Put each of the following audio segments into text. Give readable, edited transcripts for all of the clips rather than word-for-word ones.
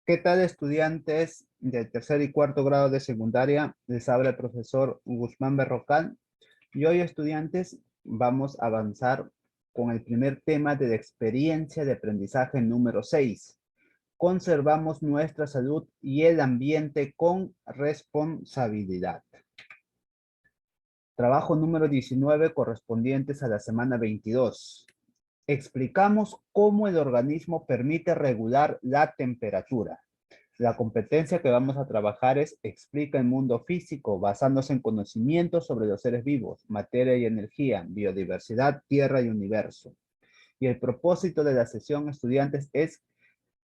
¿Qué tal, estudiantes del tercer y cuarto grado de secundaria? Les habla el profesor Guzmán Berrocal. Y hoy, estudiantes, vamos a avanzar con el primer tema de la experiencia de aprendizaje número 6. Conservamos nuestra salud y el ambiente con responsabilidad. Trabajo número 19 correspondientes a la semana 22. Explicamos cómo el organismo permite regular la temperatura. La competencia que vamos a trabajar es explica el mundo físico basándose en conocimientos sobre los seres vivos, materia y energía, biodiversidad, tierra y universo. Y el propósito de la sesión, estudiantes, es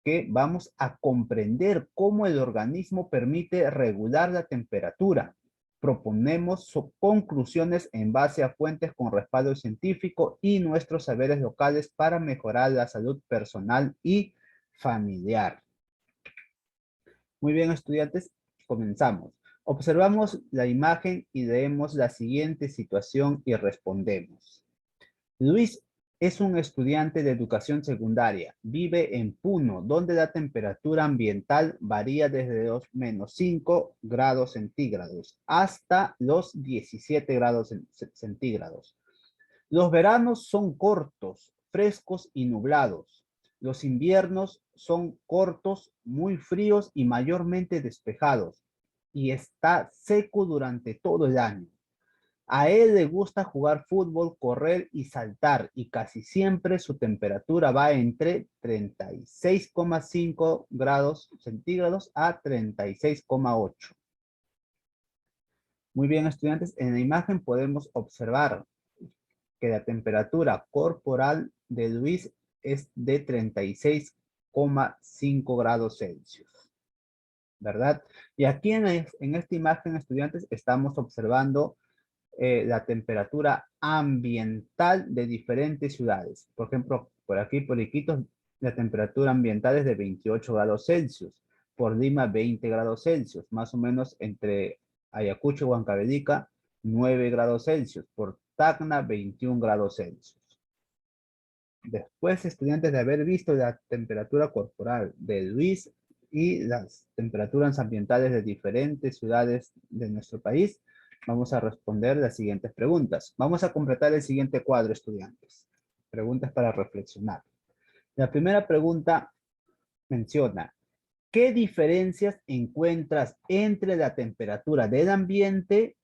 que vamos a comprender cómo el organismo permite regular la temperatura. Proponemos conclusiones en base a fuentes con respaldo científico y nuestros saberes locales para mejorar la salud personal y familiar. Muy bien, estudiantes, comenzamos. Observamos la imagen y leemos la siguiente situación y respondemos. Luis es un estudiante de educación secundaria. Vive en Puno, donde la temperatura ambiental varía desde los -5 grados centígrados hasta los 17 grados centígrados. Los veranos son cortos, frescos y nublados. Los inviernos son cortos, muy fríos y mayormente despejados. Y está seco durante todo el año. A él le gusta jugar fútbol, correr y saltar, y casi siempre su temperatura va entre 36,5 grados centígrados a 36,8. Muy bien, estudiantes, en la imagen podemos observar que la temperatura corporal de Luis es de 36,5 grados Celsius, ¿verdad? Y aquí en esta imagen, estudiantes, estamos observando la temperatura ambiental de diferentes ciudades. Por ejemplo, por aquí, por Iquitos, la temperatura ambiental es de 28 grados Celsius. Por Lima, 20 grados Celsius. Más o menos entre Ayacucho y Huancavelica, 9 grados Celsius. Por Tacna, 21 grados Celsius. Después, estudiantes, de haber visto la temperatura corporal de Luis y las temperaturas ambientales de diferentes ciudades de nuestro país, vamos a responder las siguientes preguntas. Vamos a completar el siguiente cuadro, estudiantes. Preguntas para reflexionar. La primera pregunta menciona, ¿qué diferencias encuentras entre la temperatura del ambiente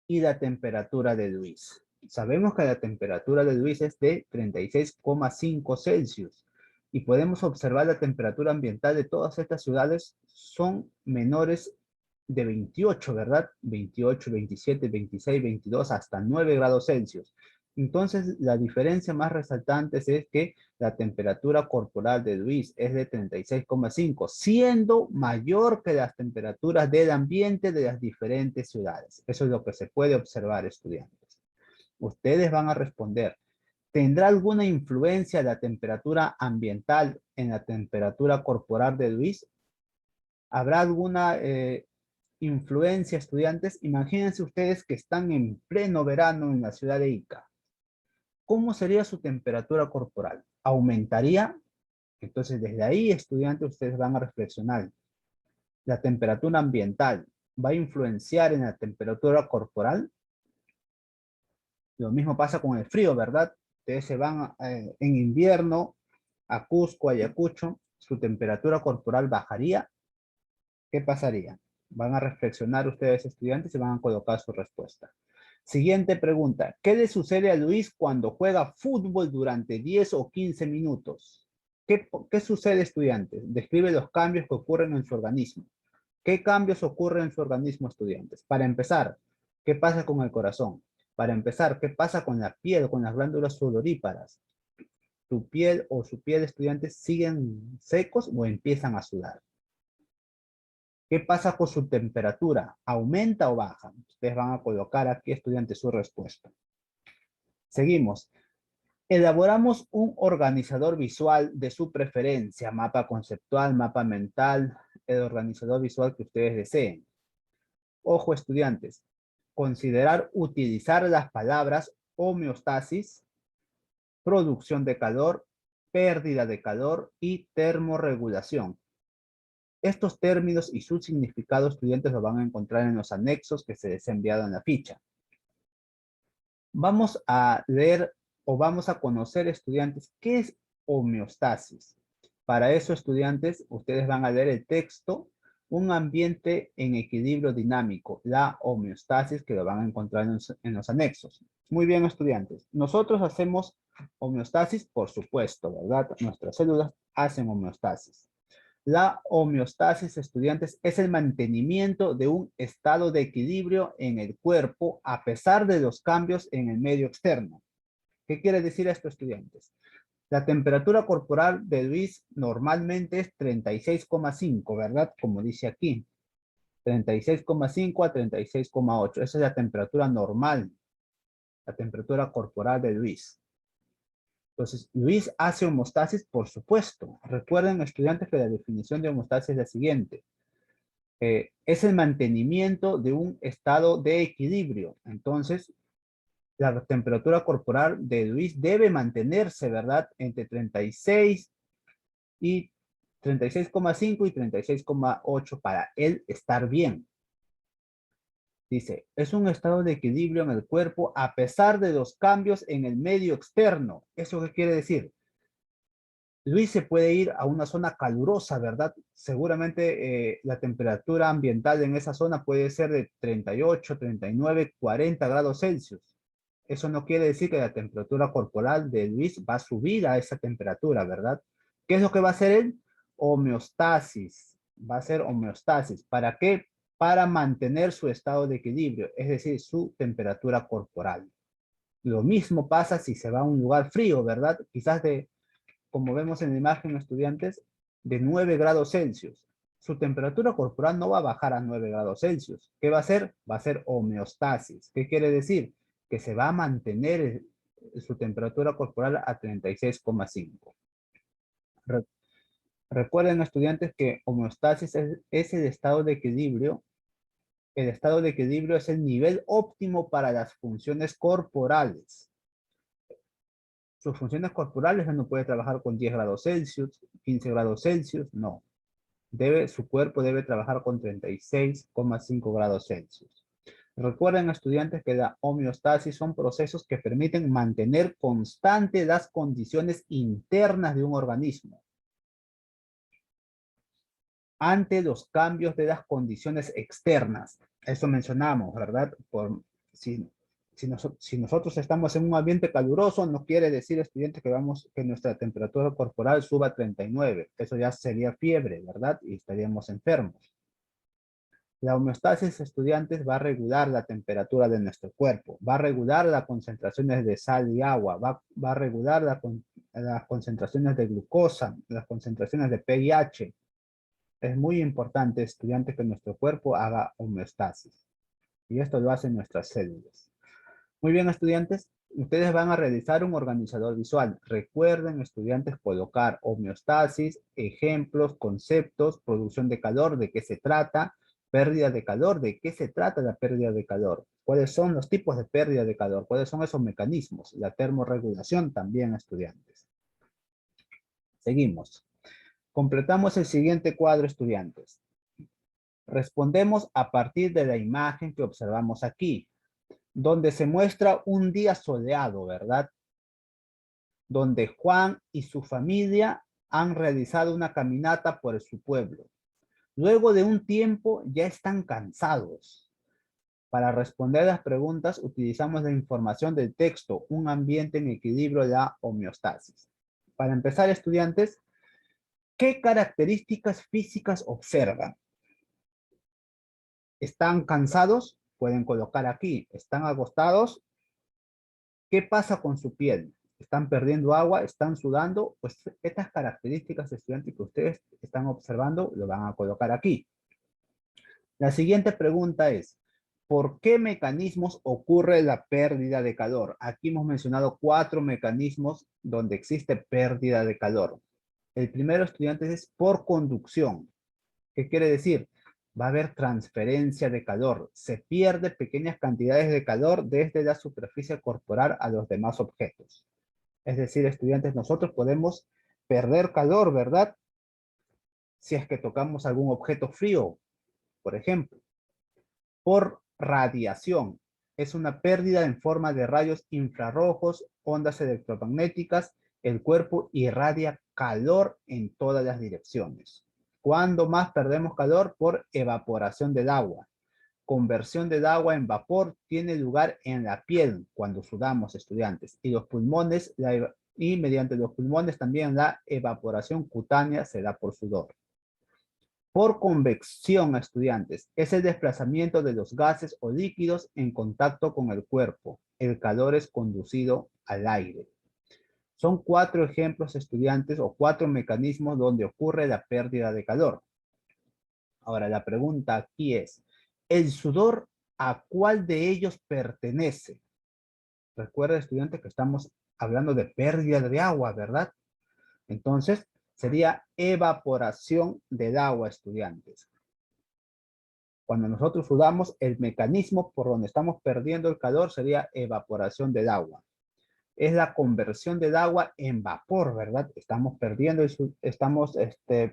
y la temperatura de Luis? Sabemos que la temperatura de Luis es de 36,5 Celsius y podemos observar la temperatura ambiental de todas estas ciudades son menores de 28, ¿verdad? 28, 27, 26, 22, hasta 9 grados Celsius. Entonces, la diferencia más resaltante es que la temperatura corporal de Luis es de 36,5, siendo mayor que las temperaturas del ambiente de las diferentes ciudades. Eso es lo que se puede observar, estudiantes. Ustedes van a responder, ¿tendrá alguna influencia la temperatura ambiental en la temperatura corporal de Luis? ¿Habrá alguna influencia, estudiantes? Imagínense ustedes que están en pleno verano en la ciudad de Ica. ¿Cómo sería su temperatura corporal? ¿Aumentaría? Entonces, desde ahí, estudiantes, ustedes van a reflexionar. ¿La temperatura ambiental va a influenciar en la temperatura corporal? Lo mismo pasa con el frío, ¿verdad? Ustedes se van en invierno a Cusco, Ayacucho, ¿su temperatura corporal bajaría? ¿Qué pasaría? Van a reflexionar ustedes, estudiantes, y van a colocar su respuesta. Siguiente pregunta. ¿Qué le sucede a Luis cuando juega fútbol durante 10 o 15 minutos? ¿Qué sucede, estudiantes? Describe los cambios que ocurren en su organismo. ¿Qué cambios ocurren en su organismo, estudiantes? Para empezar, ¿qué pasa con el corazón? Para empezar, ¿qué pasa con la piel, con las glándulas sudoríparas? ¿Tu piel o su piel, estudiantes, siguen secos o empiezan a sudar? ¿Qué pasa con su temperatura? ¿Aumenta o baja? Ustedes van a colocar aquí, estudiantes, su respuesta. Seguimos. Elaboramos un organizador visual de su preferencia, mapa conceptual, mapa mental, el organizador visual que ustedes deseen. Ojo, estudiantes, considerar utilizar las palabras homeostasis, producción de calor, pérdida de calor y termorregulación. Estos términos y sus significados, estudiantes, lo van a encontrar en los anexos que se les ha enviado en la ficha. Vamos a leer o vamos a conocer, estudiantes, qué es homeostasis. Para eso, estudiantes, ustedes van a leer el texto, un ambiente en equilibrio dinámico, la homeostasis, que lo van a encontrar en los anexos. Muy bien, estudiantes. Nosotros hacemos homeostasis, por supuesto, ¿verdad? Nuestras células hacen homeostasis. La homeostasis, estudiantes, es el mantenimiento de un estado de equilibrio en el cuerpo a pesar de los cambios en el medio externo. ¿Qué quiere decir esto, estudiantes? La temperatura corporal de Luis normalmente es 36,5, ¿verdad? Como dice aquí. 36,5 a 36,8. Esa es la temperatura normal. La temperatura corporal de Luis. Entonces, Luis hace homeostasis, por supuesto. Recuerden, estudiantes, que la definición de homeostasis es la siguiente. Es el mantenimiento de un estado de equilibrio. Entonces, la temperatura corporal de Luis debe mantenerse, ¿verdad? Entre 36 y 36,5 y 36,8 para él estar bien. Dice, es un estado de equilibrio en el cuerpo a pesar de los cambios en el medio externo. ¿Eso qué quiere decir? Luis se puede ir a una zona calurosa, ¿verdad? Seguramente la temperatura ambiental en esa zona puede ser de 38, 39, 40 grados Celsius. Eso no quiere decir que la temperatura corporal de Luis va a subir a esa temperatura, ¿verdad? ¿Qué es lo que va a hacer él? Homeostasis. Va a ser homeostasis. ¿Para qué? Para mantener su estado de equilibrio, es decir, su temperatura corporal. Lo mismo pasa si se va a un lugar frío, ¿verdad? Quizás como vemos en la imagen, estudiantes, de 9 grados Celsius. Su temperatura corporal no va a bajar a 9 grados Celsius. ¿Qué va a hacer? Va a ser homeostasis. ¿Qué quiere decir? Que se va a mantener su temperatura corporal a 36,5. Recuerden, estudiantes, que homeostasis es el estado de equilibrio. El estado de equilibrio es el nivel óptimo para las funciones corporales. Sus funciones corporales no puede trabajar con 10 grados Celsius, 15 grados Celsius, no. Su cuerpo debe trabajar con 36,5 grados Celsius. Recuerden, estudiantes, que la homeostasis son procesos que permiten mantener constantes las condiciones internas de un organismo ante los cambios de las condiciones externas. Eso mencionamos, ¿verdad? Si nosotros estamos en un ambiente caluroso, no quiere decir, estudiantes, que nuestra temperatura corporal suba a 39. Eso ya sería fiebre, ¿verdad? Y estaríamos enfermos. La homeostasis, estudiantes, va a regular la temperatura de nuestro cuerpo, va a regular las concentraciones de sal y agua, va a regular las concentraciones de glucosa, las concentraciones de pH. Es muy importante, estudiantes, que nuestro cuerpo haga homeostasis. Y esto lo hacen nuestras células. Muy bien, estudiantes. Ustedes van a realizar un organizador visual. Recuerden, estudiantes, colocar homeostasis, ejemplos, conceptos, producción de calor, de qué se trata, pérdida de calor, de qué se trata la pérdida de calor, cuáles son los tipos de pérdida de calor, cuáles son esos mecanismos, la termorregulación también, estudiantes. Seguimos. Completamos el siguiente cuadro, estudiantes. Respondemos a partir de la imagen que observamos aquí, donde se muestra un día soleado, ¿verdad? Donde Juan y su familia han realizado una caminata por su pueblo. Luego de un tiempo ya están cansados. Para responder las preguntas utilizamos la información del texto, un ambiente en equilibrio, la homeostasis. Para empezar, estudiantes, ¿qué características físicas observan? ¿Están cansados? Pueden colocar aquí. ¿Están agostados? ¿Qué pasa con su piel? ¿Están perdiendo agua? ¿Están sudando? Pues estas características, estudiantes, que ustedes están observando, lo van a colocar aquí. La siguiente pregunta es, ¿por qué mecanismos ocurre la pérdida de calor? Aquí hemos mencionado 4 mecanismos donde existe pérdida de calor. El primero, estudiantes, es por conducción. ¿Qué quiere decir? Va a haber transferencia de calor. Se pierde pequeñas cantidades de calor desde la superficie corporal a los demás objetos. Es decir, estudiantes, nosotros podemos perder calor, ¿verdad? si es que tocamos algún objeto frío, por ejemplo. Por radiación. Es una pérdida en forma de rayos infrarrojos, ondas electromagnéticas. El cuerpo irradia calor en todas las direcciones. ¿Cuándo más perdemos calor? Por evaporación del agua. Conversión del agua en vapor tiene lugar en la piel cuando sudamos, estudiantes, y los pulmones, y mediante los pulmones también la evaporación cutánea se da por sudor. Por convección, estudiantes, es el desplazamiento de los gases o líquidos en contacto con el cuerpo. El calor es conducido al aire. Son 4 ejemplos, estudiantes, o 4 mecanismos donde ocurre la pérdida de calor. Ahora, la pregunta aquí es, ¿el sudor a cuál de ellos pertenece? Recuerda, estudiantes, que estamos hablando de pérdida de agua, ¿verdad? Entonces, sería evaporación del agua, estudiantes. Cuando nosotros sudamos, el mecanismo por donde estamos perdiendo el calor sería evaporación del agua. Es la conversión del agua en vapor, ¿verdad? Estamos perdiendo,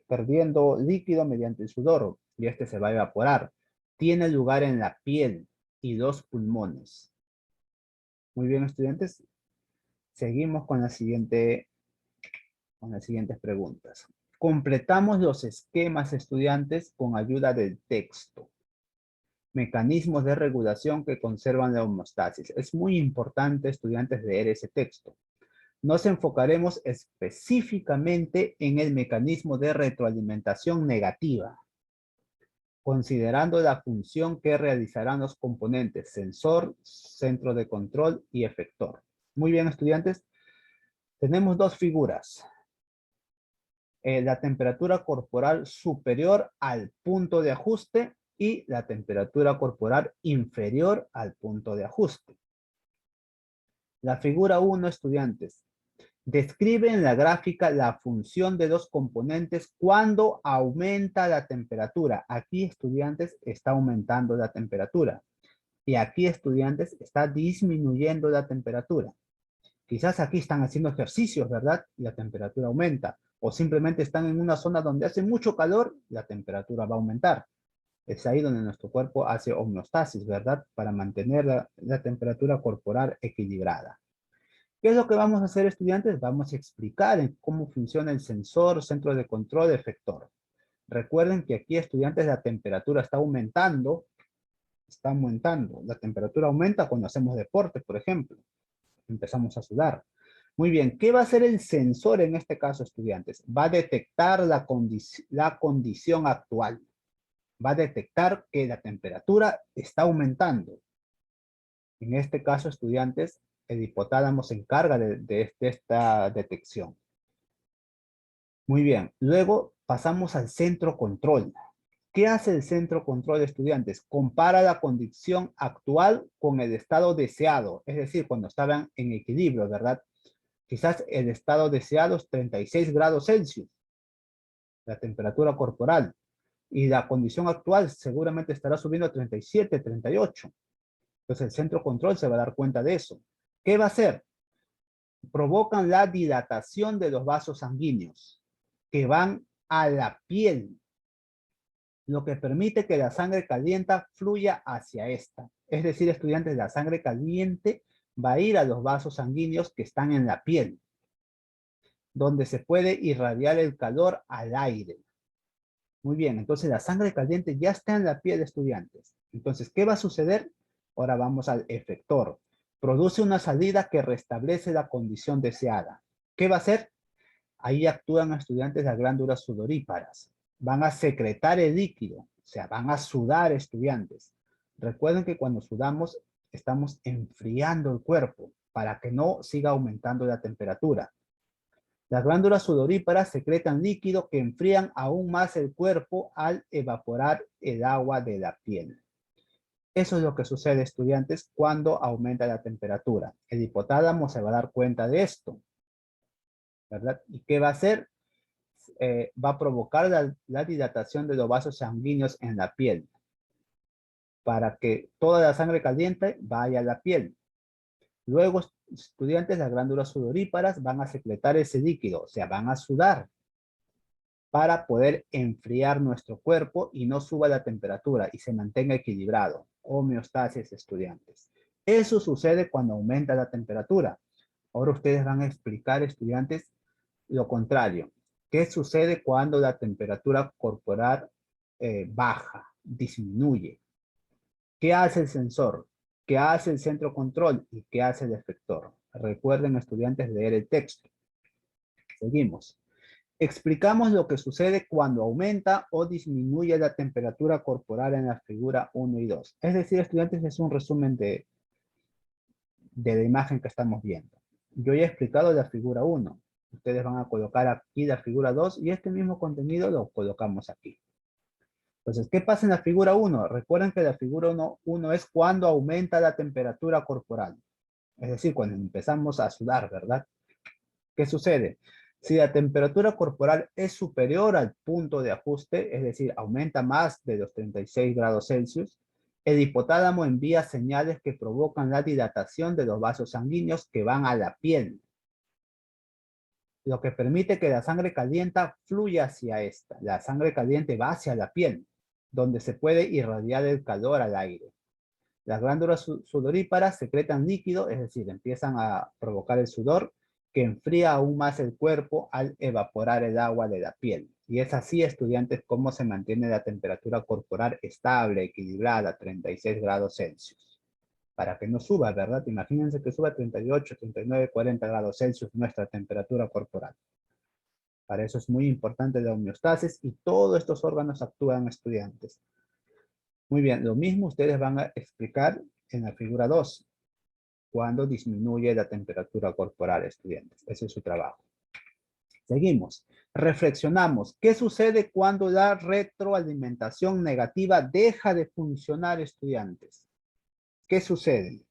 perdiendo líquido mediante el sudor y este se va a evaporar. Tiene lugar en la piel y los pulmones. Muy bien, estudiantes. Seguimos con las siguientes preguntas. Completamos los esquemas, estudiantes, con ayuda del texto. Mecanismos de regulación que conservan la homeostasis. Es muy importante, estudiantes, leer ese texto. Nos enfocaremos específicamente en el mecanismo de retroalimentación negativa, considerando la función que realizarán los componentes sensor, centro de control y efector. Muy bien, estudiantes. Tenemos 2 figuras. La temperatura corporal superior al punto de ajuste y la temperatura corporal inferior al punto de ajuste. La figura 1, estudiantes, describe en la gráfica la función de los componentes cuando aumenta la temperatura. Aquí, estudiantes, está aumentando la temperatura. Y aquí, estudiantes, está disminuyendo la temperatura. Quizás aquí están haciendo ejercicios, ¿verdad? Y la temperatura aumenta. O simplemente están en una zona donde hace mucho calor, la temperatura va a aumentar. Es ahí donde nuestro cuerpo hace homeostasis, ¿verdad? Para mantener la temperatura corporal equilibrada. ¿Qué es lo que vamos a hacer, estudiantes? Vamos a explicar en cómo funciona el sensor, centro de control, efector. Recuerden que aquí, estudiantes, la temperatura está aumentando. Está aumentando. La temperatura aumenta cuando hacemos deporte, por ejemplo. Empezamos a sudar. Muy bien, ¿qué va a hacer el sensor en este caso, estudiantes? Va a detectar la condición actual. Va a detectar que la temperatura está aumentando. En este caso, estudiantes, el hipotálamo se encarga de esta detección. Muy bien, luego pasamos al centro control. ¿Qué hace el centro control, estudiantes? Compara la condición actual con el estado deseado, es decir, cuando estaban en equilibrio, ¿verdad? Quizás el estado deseado es 36 grados Celsius, la temperatura corporal, y la condición actual seguramente estará subiendo a 37, 38. Entonces el centro control se va a dar cuenta de eso. ¿Qué va a hacer? Provocan la dilatación de los vasos sanguíneos que van a la piel, lo que permite que la sangre caliente fluya hacia esta. Es decir, estudiantes, la sangre caliente va a ir a los vasos sanguíneos que están en la piel, donde se puede irradiar el calor al aire. Muy bien, entonces la sangre caliente ya está en la piel, estudiantes. Entonces, ¿qué va a suceder? Ahora vamos al efector. Produce una salida que restablece la condición deseada. ¿Qué va a hacer? Ahí actúan, estudiantes, las glándulas sudoríparas. Van a secretar el líquido, o sea, van a sudar, estudiantes. Recuerden que cuando sudamos estamos enfriando el cuerpo para que no siga aumentando la temperatura. Las glándulas sudoríparas secretan líquido que enfrían aún más el cuerpo al evaporar el agua de la piel. Eso es lo que sucede, estudiantes, cuando aumenta la temperatura. El hipotálamo se va a dar cuenta de esto, ¿verdad? ¿Y qué va a hacer? Va a provocar la dilatación de los vasos sanguíneos en la piel para que toda la sangre caliente vaya a la piel. Luego, estudiantes, las glándulas sudoríparas van a secretar ese líquido, o sea, van a sudar. para poder enfriar nuestro cuerpo y no suba la temperatura y se mantenga equilibrado. Homeostasis, estudiantes. Eso sucede cuando aumenta la temperatura. Ahora ustedes van a explicar, estudiantes, lo contrario. ¿Qué sucede cuando la temperatura corporal baja, disminuye? ¿Qué hace el sensor? ¿Qué hace el centro control? ¿Y qué hace el efector? Recuerden, estudiantes, leer el texto. Seguimos. Explicamos lo que sucede cuando aumenta o disminuye la temperatura corporal en la figura 1 y 2. Es decir, estudiantes, es un resumen de la imagen que estamos viendo. Yo ya he explicado la figura 1. Ustedes van a colocar aquí la figura 2 y este mismo contenido lo colocamos aquí. Entonces, ¿qué pasa en la figura 1? Recuerden que la figura 1 es cuando aumenta la temperatura corporal. Es decir, cuando empezamos a sudar, ¿verdad? ¿Qué sucede? Si la temperatura corporal es superior al punto de ajuste, es decir, aumenta más de los 36 grados Celsius, el hipotálamo envía señales que provocan la dilatación de los vasos sanguíneos que van a la piel, lo que permite que la sangre caliente fluya hacia esta. La sangre caliente va hacia la piel, donde se puede irradiar el calor al aire. Las glándulas sudoríparas secretan líquido, es decir, empiezan a provocar el sudor, que enfría aún más el cuerpo al evaporar el agua de la piel. Y es así, estudiantes, cómo se mantiene la temperatura corporal estable, equilibrada, a 36 grados Celsius. Para que no suba, ¿verdad? Imagínense que suba a 38, 39, 40 grados Celsius nuestra temperatura corporal. Para eso es muy importante la homeostasis y todos estos órganos actúan, estudiantes. Muy bien, lo mismo ustedes van a explicar en la figura 2, cuando disminuye la temperatura corporal, estudiantes. Ese es su trabajo. Seguimos. Reflexionamos. ¿Qué sucede cuando la retroalimentación negativa deja de funcionar, estudiantes? ¿Qué sucede?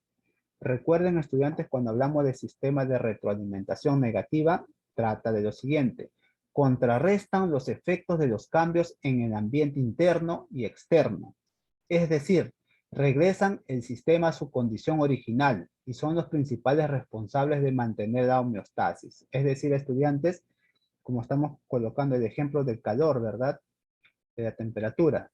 Recuerden, estudiantes, cuando hablamos de sistemas de retroalimentación negativa, trata de lo siguiente. Contrarrestan los efectos de los cambios en el ambiente interno y externo. Es decir, regresan el sistema a su condición original y son los principales responsables de mantener la homeostasis. Es decir, estudiantes, como estamos colocando el ejemplo del calor, ¿verdad? De la temperatura.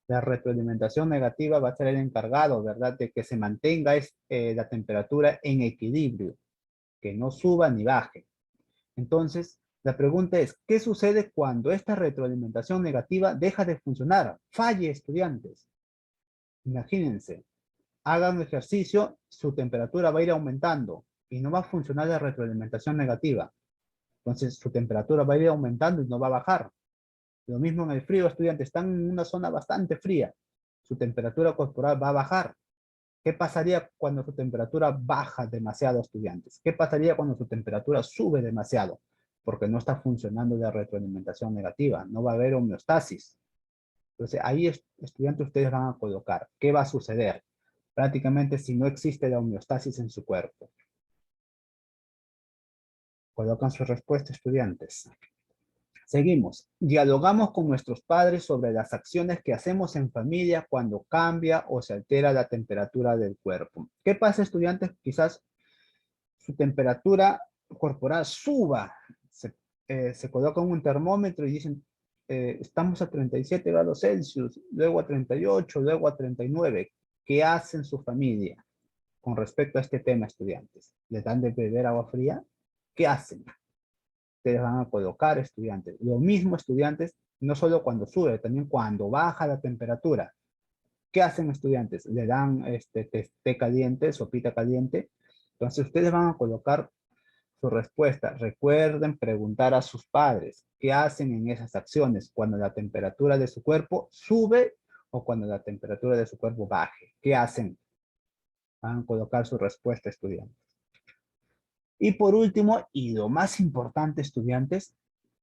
La retroalimentación negativa va a ser el encargado, ¿verdad? De que se mantenga la temperatura en equilibrio, que no suba ni baje. Entonces, la pregunta es, ¿qué sucede cuando esta retroalimentación negativa deja de funcionar? Falle, estudiantes. Imagínense, hagan ejercicio, su temperatura va a ir aumentando y no va a funcionar la retroalimentación negativa. Entonces, su temperatura va a ir aumentando y no va a bajar. Lo mismo en el frío, estudiantes, están en una zona bastante fría. Su temperatura corporal va a bajar. ¿Qué pasaría cuando su temperatura baja demasiado, estudiantes? ¿Qué pasaría cuando su temperatura sube demasiado? Porque no está funcionando la retroalimentación negativa. No va a haber homeostasis. Entonces, ahí, estudiantes, ustedes van a colocar qué va a suceder prácticamente si no existe la homeostasis en su cuerpo. Colocan su respuesta, estudiantes. Seguimos. Dialogamos con nuestros padres sobre las acciones que hacemos en familia cuando cambia o se altera la temperatura del cuerpo. ¿Qué pasa, estudiantes? Quizás su temperatura corporal suba. Se coloca un termómetro y dicen, estamos a 37 grados Celsius, luego a 38, luego a 39. ¿Qué hacen su familia con respecto a este tema, estudiantes? ¿Les dan de beber agua fría? ¿Qué hacen? Ustedes van a colocar, estudiantes. Lo mismo, estudiantes, no solo cuando sube, también cuando baja la temperatura. ¿Qué hacen, estudiantes? Le dan té caliente, sopita caliente. Entonces, ustedes van a colocar su respuesta. Recuerden preguntar a sus padres qué hacen en esas acciones cuando la temperatura de su cuerpo sube o cuando la temperatura de su cuerpo baje. ¿Qué hacen? Van a colocar su respuesta, estudiantes. Y por último, y lo más importante, estudiantes,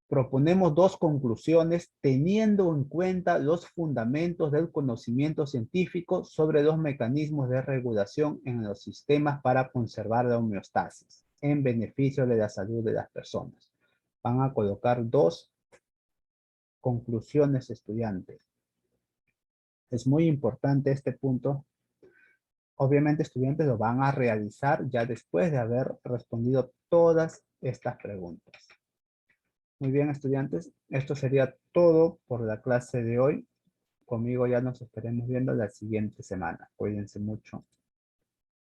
proponemos dos conclusiones teniendo en cuenta los fundamentos del conocimiento científico sobre los mecanismos de regulación en los sistemas para conservar la homeostasis en beneficio de la salud de las personas. Van a colocar dos conclusiones, estudiantes. Es muy importante este punto. Obviamente, estudiantes lo van a realizar ya después de haber respondido todas estas preguntas. Muy bien, estudiantes. Esto sería todo por la clase de hoy. Conmigo ya nos estaremos viendo la siguiente semana. Cuídense mucho.